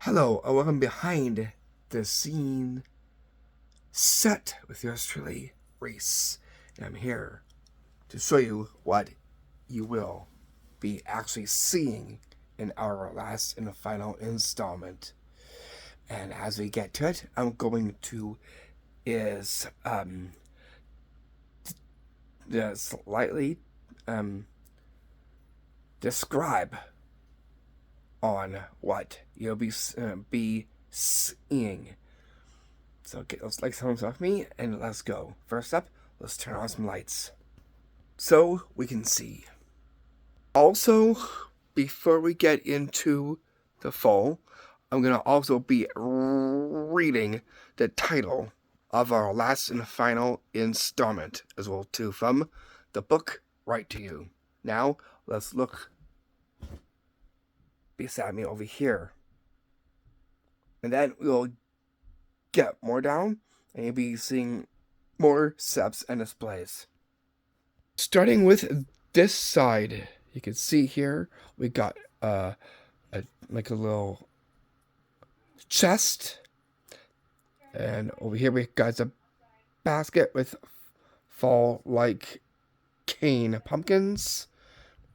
Hello, and welcome behind the scene set with yours truly, Rhys. And I'm here to show you what you will be actually seeing in our last and final installment. And as we get to it, I'm going to slightly describe on what you'll be seeing. So get those lights off me and let's go. First up, let's turn on some lights so we can see. Also, before we get into the fall, I'm going to also be reading the title of our last and final installment as well too from the book Right to You. Now, let's look beside me over here. And then we'll get more down and you'll be seeing more steps and displays. Starting with this side, you can see here we got a little chest, and over here we got a basket with fall like cane pumpkins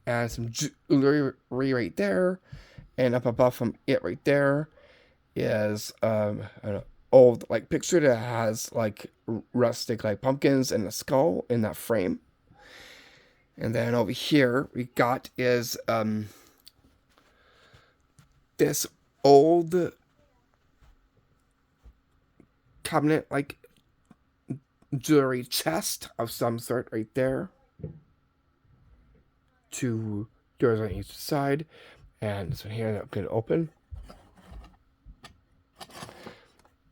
and some jewelry right there, and up above from it right there is an old like picture that has like rustic like pumpkins and a skull in that frame. And then over here we got is this old cabinet like jewelry chest of some sort right there. Two doors on each side, and this one here that can open.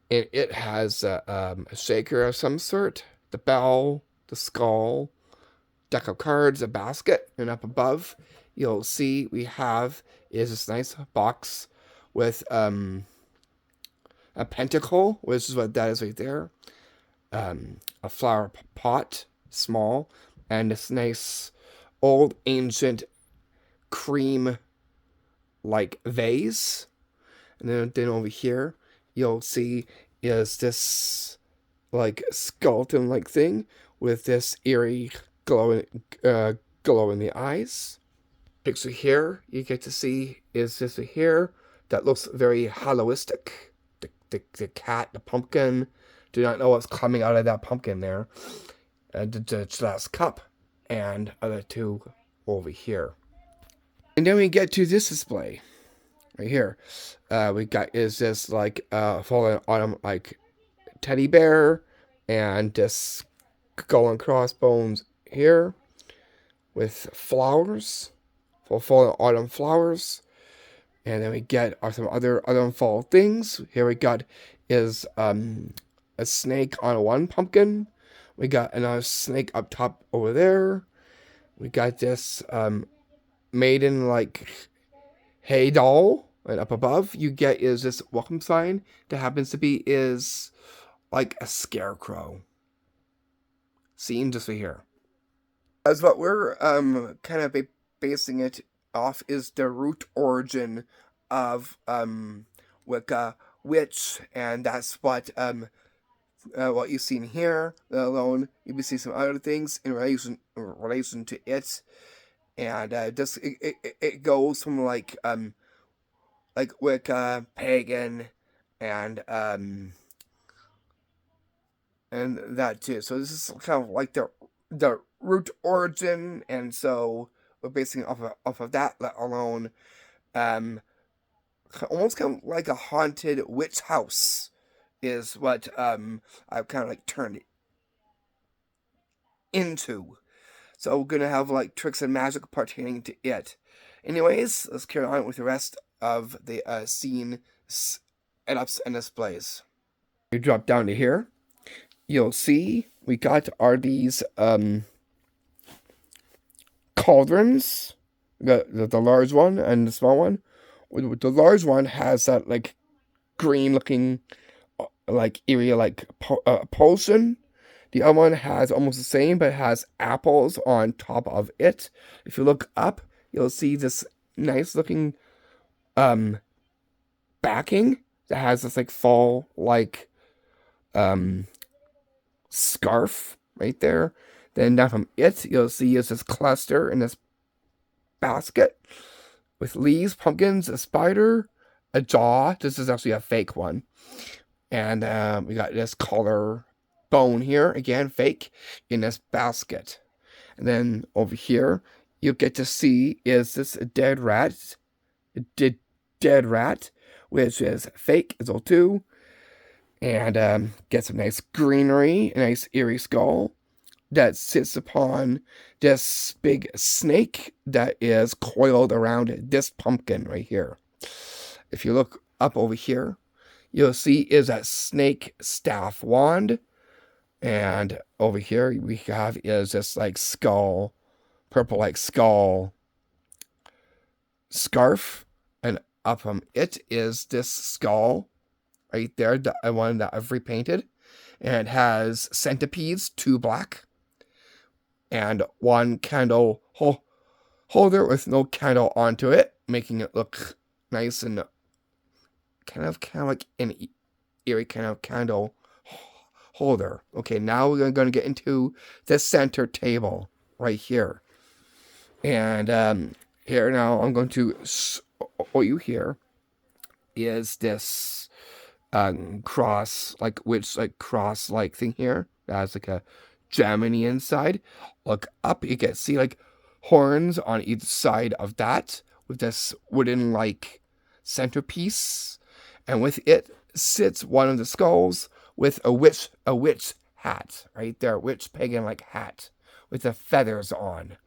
And it has a shaker of some sort, the bell, the skull, deck of cards, a basket, and up above you'll see we have is this nice box with a pentacle, which is what that is right there, a flower pot, small, and this nice old ancient cream like vase. And then over here you'll see is this like skeleton like thing with this eerie glow in the eyes. Picture here you get to see is this here that looks very Hallowistic. The cat, the pumpkin. Do not know what's coming out of that pumpkin there. The last cup and other two over here. And then we get to this display right here. We got is this like fallen autumn like teddy bear and this skull and crossbones here with flowers, fallen autumn flowers. And then we get some other autumn fall things. Here we got is a snake on one pumpkin. We got another snake up top over there. We got this maiden like hay doll. And up above you get is this welcome sign that happens to be is like a scarecrow. Seen just right here. As what we're kind of basing it off is the root origin of Wicca Witch, and that's what you've seen here. Let alone you will see some other things in relation to it, and it goes from like Wicca, Pegan, and that too. So this is kind of like the root origin, and so we're basing it off of that, let alone almost kind of like a haunted witch house is what I've kind of like turned it into. So we're gonna have like tricks and magic pertaining to it. Anyways, let's carry on with the rest of the scene setups and displays. You drop down to here, you'll see we got are these cauldrons, the large one and the small one. The large one has that like green looking like eerie like potion. The other one has almost the same, but it has apples on top of it. If you look up, you'll see this nice looking backing that has this like fall like scarf right there. Then down from it, you'll see is this cluster in this basket with leaves, pumpkins, a spider, a jaw. This is actually a fake one. And we got this collar bone here, again, fake, in this basket. And then over here, you get to see is this a dead rat, which is fake as well too. And get some nice greenery, a nice eerie skull that sits upon this big snake that is coiled around this pumpkin right here. If you look up over here, you'll see is that snake staff wand. And over here we have is this like skull, purple like skull scarf. And up from it is this skull right there, the one that I've repainted. And it has centipedes, 2 black. And 1 candle holder with no candle onto it, making it look nice and kind of like an eerie kind of candle holder. Okay, now we're going to get into the center table right here. And here now I'm going to show you here is this cross like cross like thing here that has like a gem on the inside. Look up, you can see like horns on each side of that with this wooden like centerpiece, and with it sits one of the skulls with a witch hat right there, witch pagan like hat with the feathers on.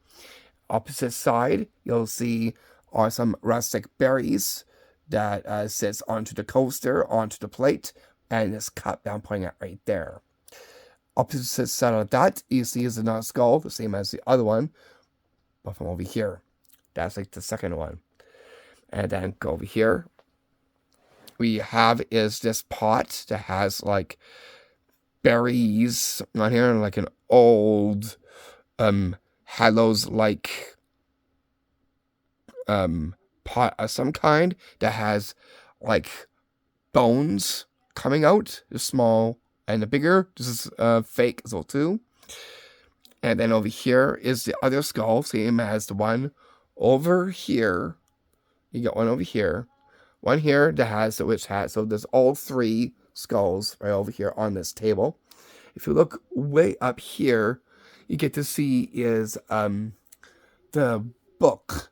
Opposite side, you'll see are some rustic berries that sits onto the coaster, onto the plate, and this cup that I'm pointing at right there. Opposite side of that, you see is another skull, the same as the other one, but from over here. That's like the second one. And then go over here. We have is this pot that has like berries on here, and like an old Hallows like pot of some kind that has like bones coming out, the small and the bigger. This is fake as well too. And then over here is the other skull, same as the one over here. You got one over here, one here that has the witch hat. So there's all 3 skulls right over here on this table. If you look way up here, you get to see is the book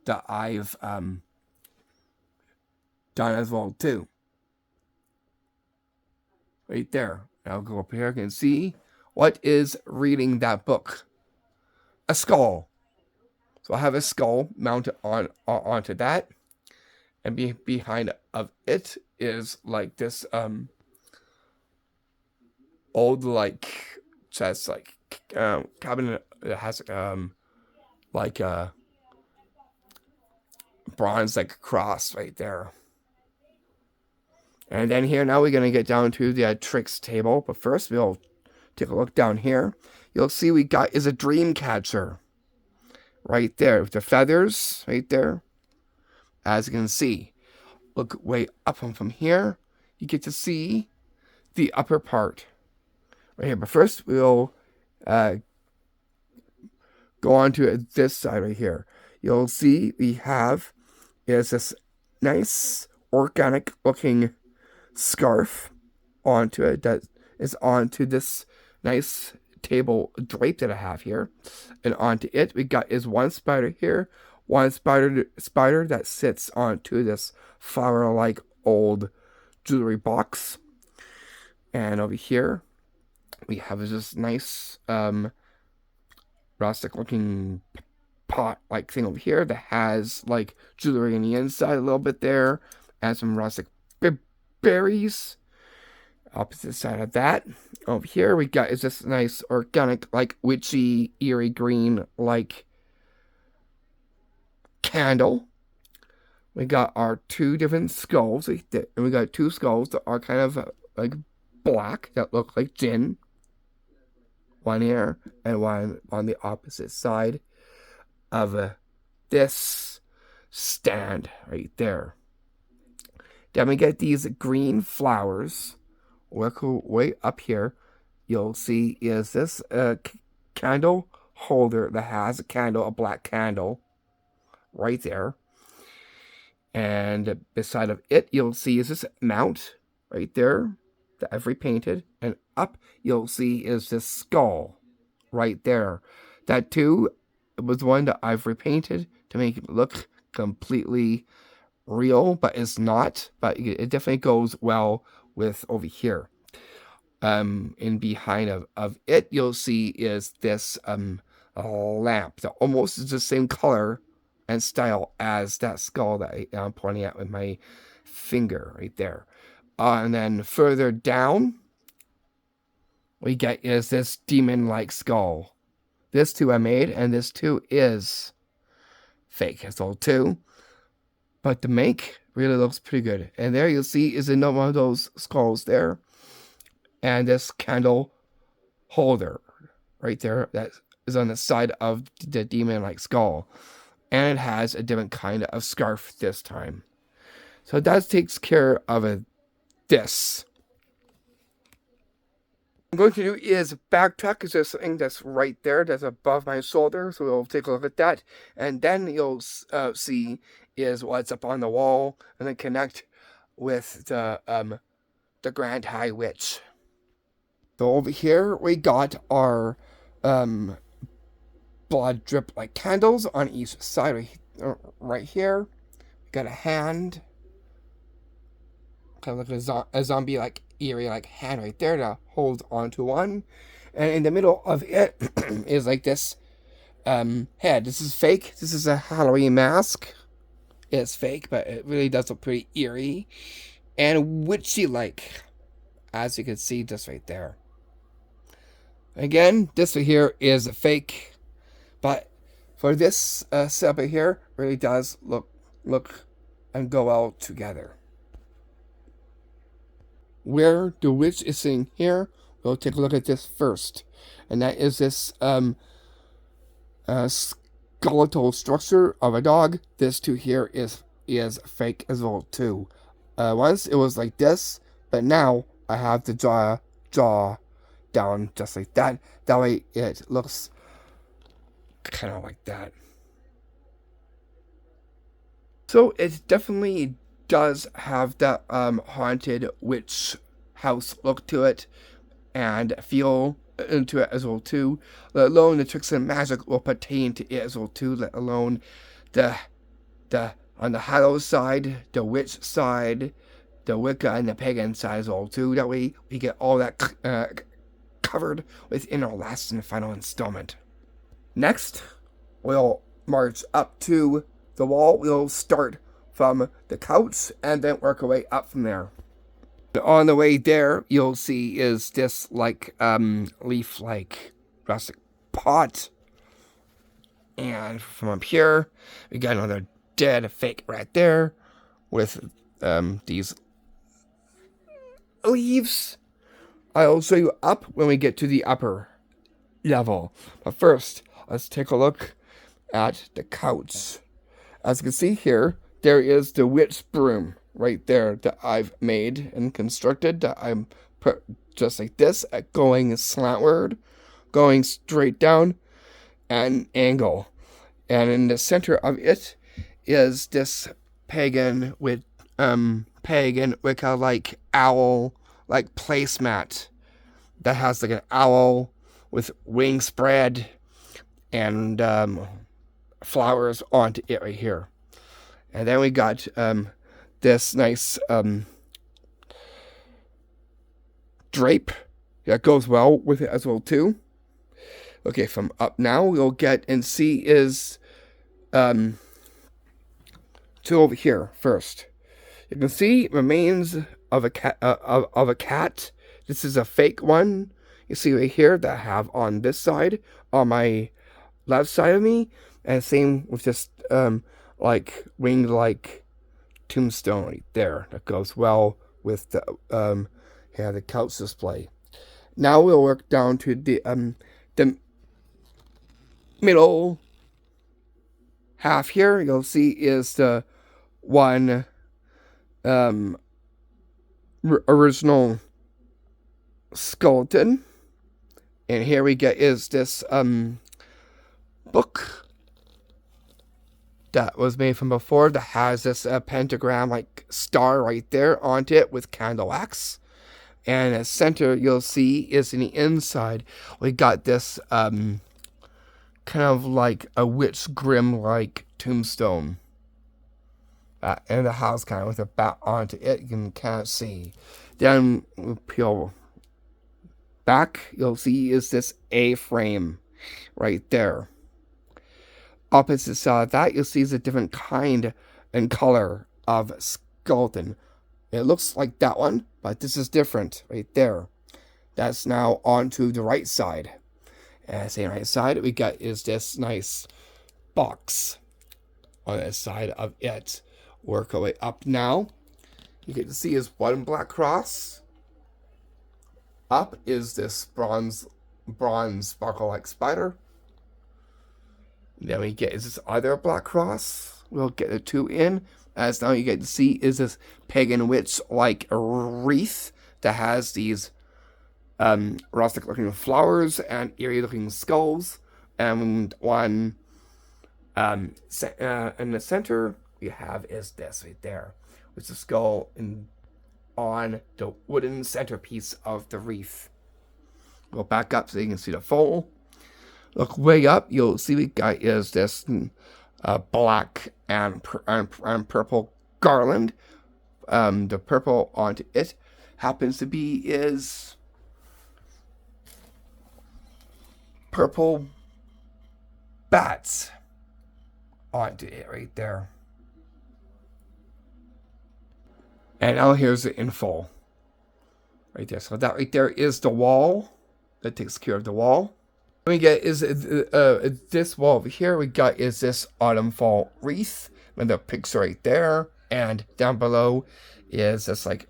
that I've done as well too. Right there. I'll go up here and see what is reading that book. A skull. So I have a skull mounted onto that, and behind of it is like this old like chest like cabinet that has like a bronze like cross right there. And then here now we're gonna get down to the tricks table, but first we'll take a look down here. You'll see we got is a dream catcher right there with the feathers right there. As you can see, look way up from here, you get to see the upper part right here. But first we'll go on to this side right here. You'll see we have is this nice organic looking scarf onto it that is onto this nice table drape that I have here, and onto it we got is one spider here, one spider that sits onto this flower like old jewelry box. And over here we have this nice rustic looking pot like thing over here that has like jewelry on the inside a little bit there, and some rustic berries. Opposite side of that, over here we got is this nice organic like witchy eerie green like candle. We got our 2 different skulls, and we got 2 skulls that are kind of like black that look like gin. One here and one on the opposite side of this stand right there. Then we get these green flowers. Work way up here. You'll see is this candle holder that has a candle, a black candle, right there. And beside of it, you'll see is this mount right there that I've repainted. And up, you'll see is this skull right there. That too was one that I've repainted to make it look completely real, but it's not. But it definitely goes well with over here. In behind of it, you'll see is this lamp that almost is the same color and style as that skull that I'm pointing at with my finger right there. And then further down, we get is this demon-like skull. This too I made, and this too is fake. It's all too. But the make really looks pretty good. And there you'll see is another one of those skulls there. And this candle holder right there that is on the side of the demon-like skull. And it has a different kind of scarf this time. So that takes care of this. What I'm going to do is backtrack because there's something that's right there that's above my shoulder. So we'll take a look at that. And then you'll see is what's up on the wall. And then connect with the Grand High Witch. So over here we got our blood drip like candles on each side right here. We got a hand, kind of like a zombie like eerie like hand right there that holds onto one, and in the middle of it is like this head. This is fake. This is a Halloween mask. It's fake, but it really does look pretty eerie and witchy like, as you can see just right there. Again, this right here is fake. But for this setup here, really does look and go all together. Where the witch is sitting here, we'll take a look at this first. And that is this skeletal structure of a dog. This too here is fake as well too. Once it was like this, but now I have the jaw down just like that. That way it looks kind of like that. So it definitely does have that haunted witch house look to it and feel into it as well too. Let alone the tricks and magic will pertain to it as well too. Let alone the on the Hallows side, the witch side, the Wicca and the Pegan side as well too. That way we get all that covered within our last and final installment. Next, we'll march up to the wall. We'll start from the couch and then work our way up from there. On the way there, you'll see is this like leaf-like rustic pot. And from up here, we got another dead fake right there with these leaves. I'll show you up when we get to the upper level. But first, let's take a look at the couch. As you can see here, there is the witch broom right there that I've made and constructed. That I'm put just like this, going slantward, going straight down, and angle. And in the center of it is this pagan with pagan Wicca like owl like placemat that has like an owl with wings spread and flowers onto it right here. And then we got this nice drape that goes well with it as well too. Okay, from up now we'll get and see is to over here first. You can see remains of a cat of a cat. This is a fake one. You see right here that I have on this side, on my left side of me, and same with just like winged like tombstone right there. That goes well with the the couch display. Now we'll work down to the middle half here. You'll see is the one original skeleton. And here we get is this book that was made from before that has this pentagram like star right there onto it with candle wax. And at center you'll see is in the inside we got this kind of like a witch grim like tombstone. In the house kind of with a bat onto it, you can kind of see. Then we peel back, you'll see is this A-frame right there. Opposite side of that, you'll see is a different kind and color of skeleton. It looks like that one, but this is different right there. That's now onto the right side. And same right side, we got is this nice box on the side of it. Work our way up now. You get to see is one black cross. Up is this bronze sparkle like spider. Then we get is this other black cross. We'll get the two in. As now you get to see is this pagan witch like wreath that has these rustic looking flowers and eerie looking skulls. And one in the center we have is this right there, with the skull on the wooden centerpiece of the wreath. Go back up so you can see the full. Look way up, you'll see we got is this black and purple garland. The purple onto it happens to be is purple bats onto it right there. And now here's the info right there. So that right there is the wall that takes care of the wall. What we get is this wall over here. We got is this autumn fall wreath with the picture right there, and down below is this like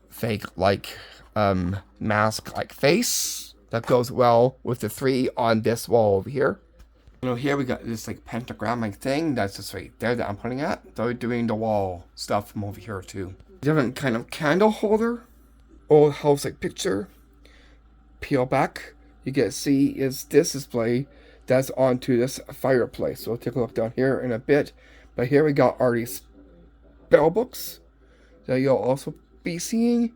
fake like mask like face that goes well with the three on this wall over here. You know, here we got this like pentagram thing that's just right there that I'm pointing at. So we're doing the wall stuff from over here too. Different kind of candle holder, old house like picture. Peel back, you get to see is this display that's onto this fireplace. So we'll take a look down here in a bit. But here we got already spell books that you'll also be seeing.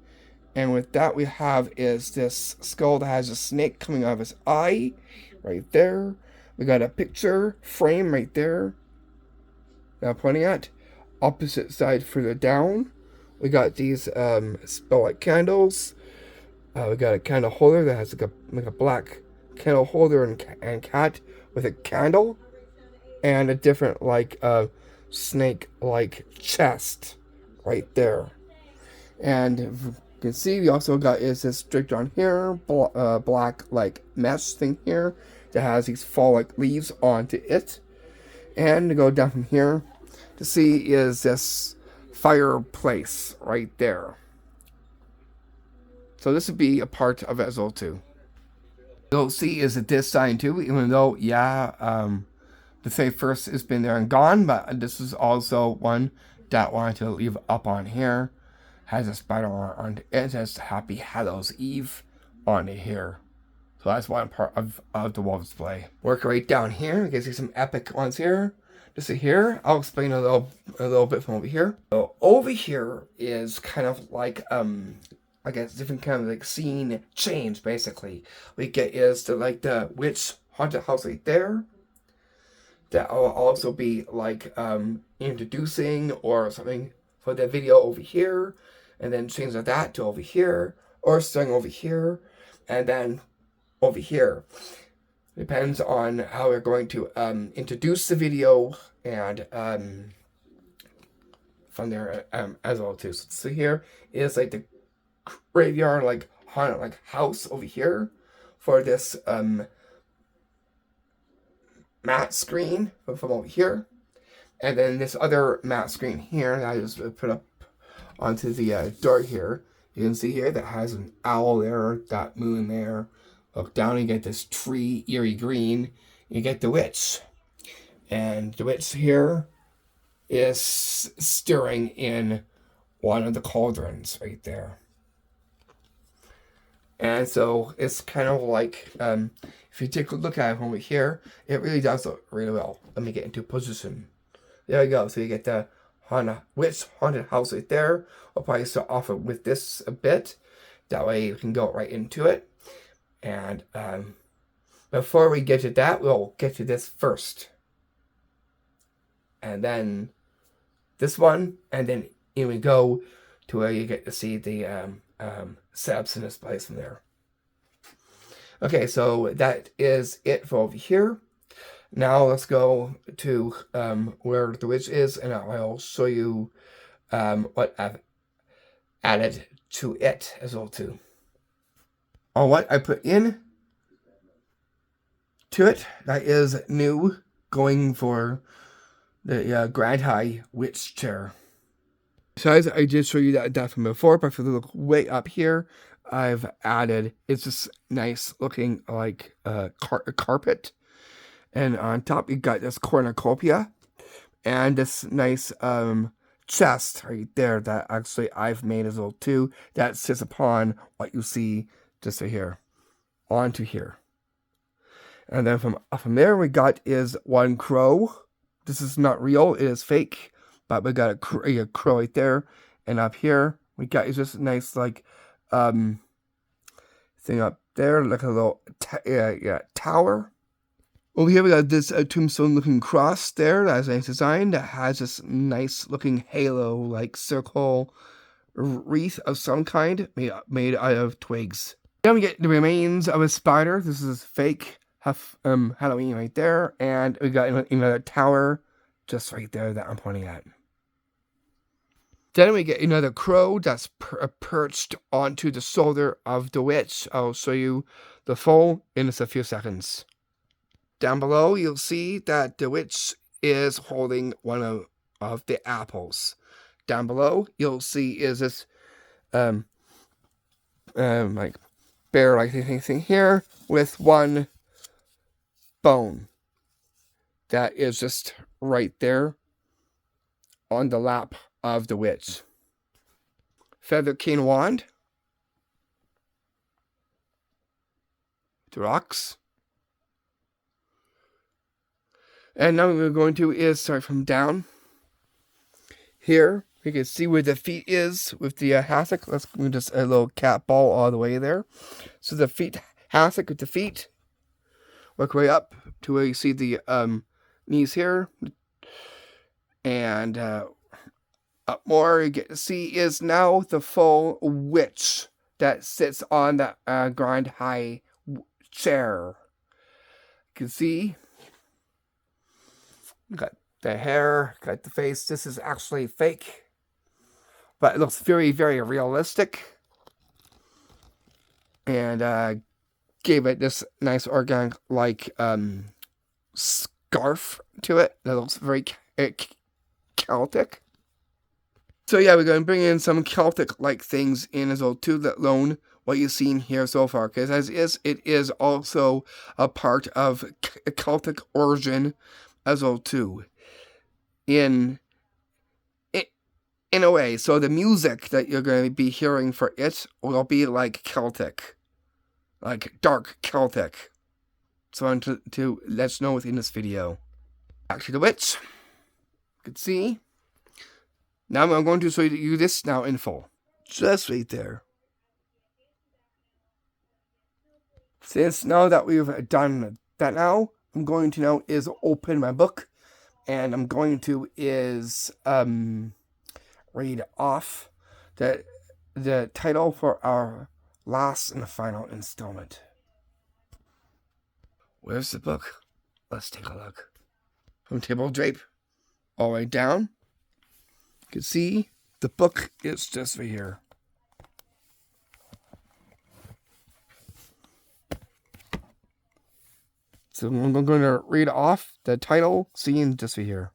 And with that we have is this skull that has a snake coming out of his eye right there. We got a picture frame right there that I'm pointing at. Opposite side further down, we got these spell-like candles. We got a candle holder that has like a black candle holder and cat with a candle. And a different like snake-like chest right there. And you can see we also got is this stripped on here, black like mesh thing here that has these fall like leaves onto it. And to go down from here to see is this fireplace right there. So this would be a part of it as well too. You'll see is that this sign too, even though the 31st has been there and gone, but this is also one that wanted to leave up on here. Has a spider on it. It says Happy Hallows Eve on it here. So that's one part of the wall display. Work right down here. You can see some epic ones here. Just here, I'll explain a little bit from over here. So over here is kind of like I guess different kind of like scene change basically. We get is the witch haunted house right there. That will also be like introducing or something for the video over here, and then change that to over here, or starting over here, and then over here. Depends on how we're going to introduce the video and from there as well too. So here is like the graveyard like haunted like house over here for this matte screen from over here, and then this other matte screen here that I just put up onto the door here. You can see here that has an owl there, that moon there. Look down, you get this tree, eerie green. You get the witch. And the witch here is stirring in one of the cauldrons right there. And so it's kind of like, if you take a look at it over here, it really does look really well. Let me get into position. There you go. So you get the Witch haunted house right there. I'll probably start off with this a bit. That way you can go right into it. And before we get to that, we'll get to this first. And then this one. And then here we go to where you get to see the setups in this place from there. Okay, so that is it for over here. Now let's go to where the witch is, and I'll show you what I've added to it as well too. On what I put in to it, that is new, going for the Grand High Witch chair. Besides, I did show you that from before, but if you look way up here, I've added, it's just nice looking like carpet. And on top, you got this cornucopia and this nice chest right there that actually I've made as well too. That sits upon what you see just right here, onto here. And then from there, we got is one crow. This is not real, it is fake. But we got a crow right there. And up here, we got is just a nice like thing up there, like a little tower. Over here we got this tombstone looking cross there. That's a nice design that has this nice looking halo like circle wreath of some kind made out of twigs. Then we get the remains of a spider. This is fake Halloween right there. And we got another tower just right there that I'm pointing at. Then we get another crow that's perched onto the shoulder of the witch. I'll show you the full in just a few seconds. Down below, you'll see that the witch is holding one of the apples. Down below, you'll see is this like bear-like thing here with one bone that is just right there on the lap of the witch. Feather cane wand. The rocks. And now we're going to is start from down. Here, we can see where the feet is with the hassock. Let's move just a little cat ball all the way there. So the feet, hassock with the feet. Work way up to where you see the knees here. And up more, you get to see is now the full witch that sits on the Grand High chair. You can see, got the hair, got the face. This is actually fake, but it looks very, very realistic. And gave it this nice organic like scarf to it that looks very Celtic. So yeah, we're going to bring in some Celtic-like things in as well too, that alone what you've seen here so far. Because as is, it is also a part of a Celtic origin as well too. In a way, so the music that you're going to be hearing for it will be like Celtic. Like dark Celtic. So I want to let you know within this video. Back to the witch. You can see. Now I'm going to show you this now in full. Just right there. Since now that we've done that now, I'm going to now is open my book. And I'm going to is read off the title for our last and final installment. Where's the book? Let's take a look. From table drape all the way down. You can see the book is just right here. So I'm going to read off the title scene just right here.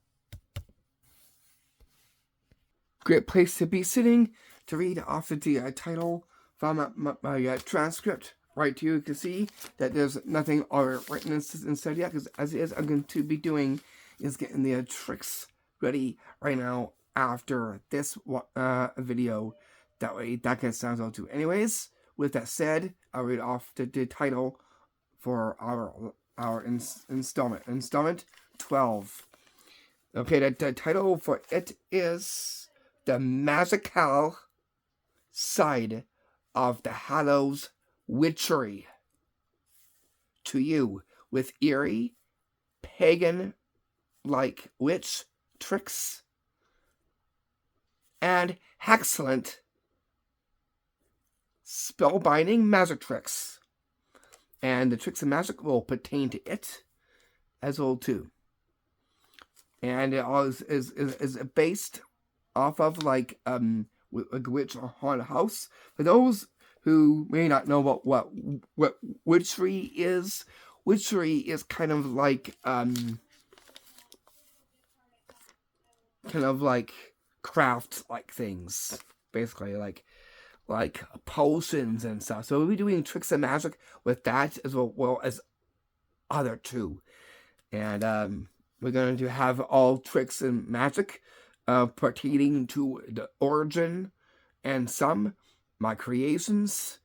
Great place to be sitting to read off the title from my transcript. Right here, you can see that there's nothing written inside yet, because as it is, I'm going to be doing is getting the tricks ready right now after this video. That way that gets sounds out too. Anyways, with that said, I'll read off the title for our installment 12. Okay, the title for it is The Magical Side of the Hallows Witchery. To you, with eerie, pagan-like witch tricks and excellent spellbinding magic tricks. And the tricks and magic will pertain to it as well too. And it all is based off of like witch or haunted house. For those who may not know what witchery is kind of like craft like things, basically like potions and stuff. So we'll be doing tricks and magic with that as well as other two. And we're going to have all tricks and magic pertaining to the origin and some my creations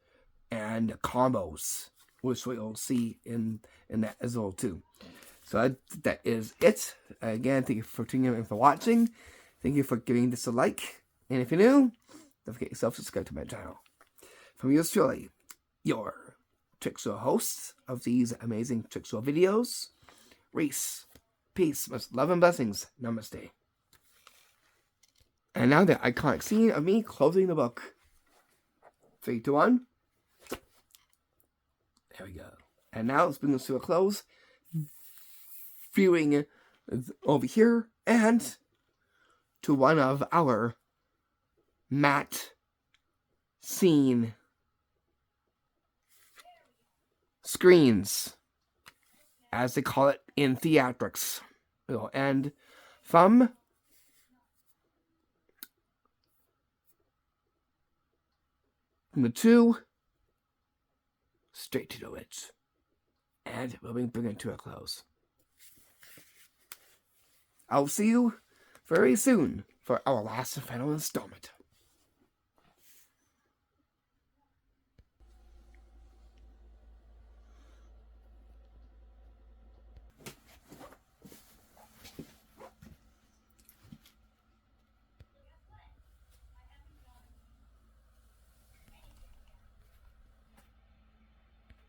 and combos, which we'll see in that as well too. So that is it. Again, thank you for tuning in and for watching. Thank you for giving this a like. And if you're new, don't forget yourself to subscribe to my channel. From yours truly, your Trickshaw host of these amazing Trickshaw videos, Rhys. Peace, much love and blessings. Namaste. And now the iconic scene of me closing the book. 3, 2, 1. There we go. And now let's bring this to a close. Viewing over here and to one of our matte scene screens, as they call it in theatrics. It'll end from the 2 straight to the witch. And we'll bring it to a close. I'll see you very soon for our last and final installment.